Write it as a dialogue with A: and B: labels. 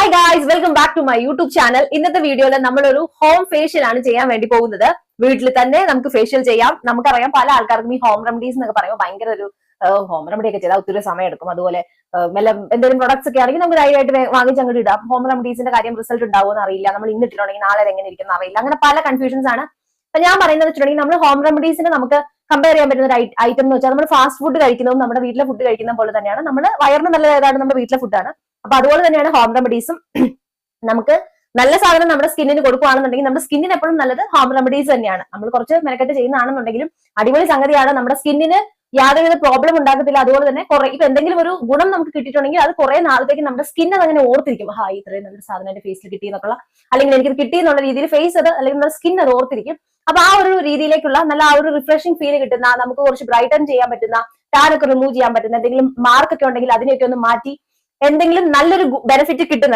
A: Hi guys, welcome back to my YouTube channel. ഇന്നത്തെ വീഡിയോയിൽ നമ്മളൊരു ഹോം ഫേഷ്യൽ ആണ് ചെയ്യാൻ വേണ്ടി പോകുന്നത്. വീട്ടിൽ തന്നെ നമുക്ക് ഫേഷ്യൽ ചെയ്യാം. നമുക്കറിയാം പല ആൾക്കാർക്കും ഈ ഹോം റെമഡീസ് എന്നൊക്കെ പറയുമ്പോൾ ഭയങ്കര ഒരു ഹോം റെമഡി ഒക്കെ ചെയ്താൽ ഒത്തിരി സമയം എടുക്കും. അതുപോലെ വല്ല എന്തെങ്കിലും പ്രൊഡക്ട്സ് ഒക്കെ ആണെങ്കിൽ നമുക്ക് ധൈര്യമായിട്ട് വാങ്ങിച്ച് അങ്ങോട്ട് ഇടാം. ഹോം റെമഡീസിന്റെ കാര്യം റിസൾട്ട് ഉണ്ടാവുമെന്ന് അറിയില്ല, നമ്മൾ ഇന്നിട്ടുണ്ടെങ്കിൽ നാളെ എങ്ങനെ ഇരിക്കുന്ന അറിയില്ല. അങ്ങനെ പല കൺഫ്യൂഷൻസ് ആണ്. അപ്പൊ ഞാൻ പറയുന്നത് വെച്ചിട്ടുണ്ടെങ്കിൽ നമ്മൾ ഹോം റെമഡീസിന് നമുക്ക് കമ്പയർ ചെയ്യാൻ പറ്റുന്ന ഒരു ഐറ്റം എന്ന് വെച്ചാൽ നമ്മൾ ഫാസ്റ്റ് ഫുഡ് കഴിക്കുന്നതും നമ്മുടെ വീട്ടിലെ ഫുഡ് കഴിക്കുന്ന പോലെ തന്നെയാണ്. നമ്മൾ വയറിന് നല്ലത് ഏതാണ് നമ്മുടെ വീട്ടിലെ ഫുഡാണ്. അപ്പൊ അതുപോലെ തന്നെയാണ് ഹോം റെമഡീസും. നമുക്ക് നല്ല സാധനം നമ്മുടെ സ്കിന്നിന് കൊടുക്കുകയാണെന്നുണ്ടെങ്കിൽ നമ്മുടെ സ്കിന്നിന് എപ്പോഴും നല്ലത് ഹോം റെമഡീസ് തന്നെയാണ്. നമ്മൾ കുറച്ച് മെനക്കെട്ട് ചെയ്യുന്നതാണെന്നുണ്ടെങ്കിലും അടിപൊളി സംഗതിയാണ്. നമ്മുടെ സ്കിന്നിന് യാതൊരുവിധ പ്രോബ്ലം ഉണ്ടാക്കത്തില്ല. അതുപോലെ തന്നെ കുറെ ഇപ്പൊ എന്തെങ്കിലും ഒരു ഗുണം നമുക്ക് കിട്ടിയിട്ടുണ്ടെങ്കിൽ അത് കുറെ നാളത്തേക്ക് നമ്മുടെ സ്കിൻ അത് അങ്ങനെ ഓർത്തിരിക്കും. ഇത്രയും നല്ലൊരു സാധനം എന്റെ ഫേസിൽ കിട്ടി എന്നൊക്കെയുള്ള, അല്ലെങ്കിൽ എനിക്കത് കിട്ടി എന്നുള്ള രീതിയിൽ ഫേസ് അത് അല്ലെങ്കിൽ നമ്മുടെ സ്കിൻ അത് ഓർത്തിരിക്കും. അപ്പൊ ആ ഒരു രീതിയിലേക്കുള്ള നല്ല ആ ഒരു റിഫ്രഷിംഗ് ഫീൽ കിട്ടുന്ന, നമുക്ക് കുറച്ച് ബ്രൈറ്റൻ ചെയ്യാൻ പറ്റുന്ന, ടാനൊക്കെ റിമൂവ് ചെയ്യാൻ പറ്റുന്ന, എന്തെങ്കിലും മാർക്ക് ഒക്കെ ഉണ്ടെങ്കിൽ അതിനെയൊക്കെ ഒന്ന് മാറ്റി എന്തെങ്കിലും നല്ലൊരു ബെനിഫിറ്റ് കിട്ടുന്ന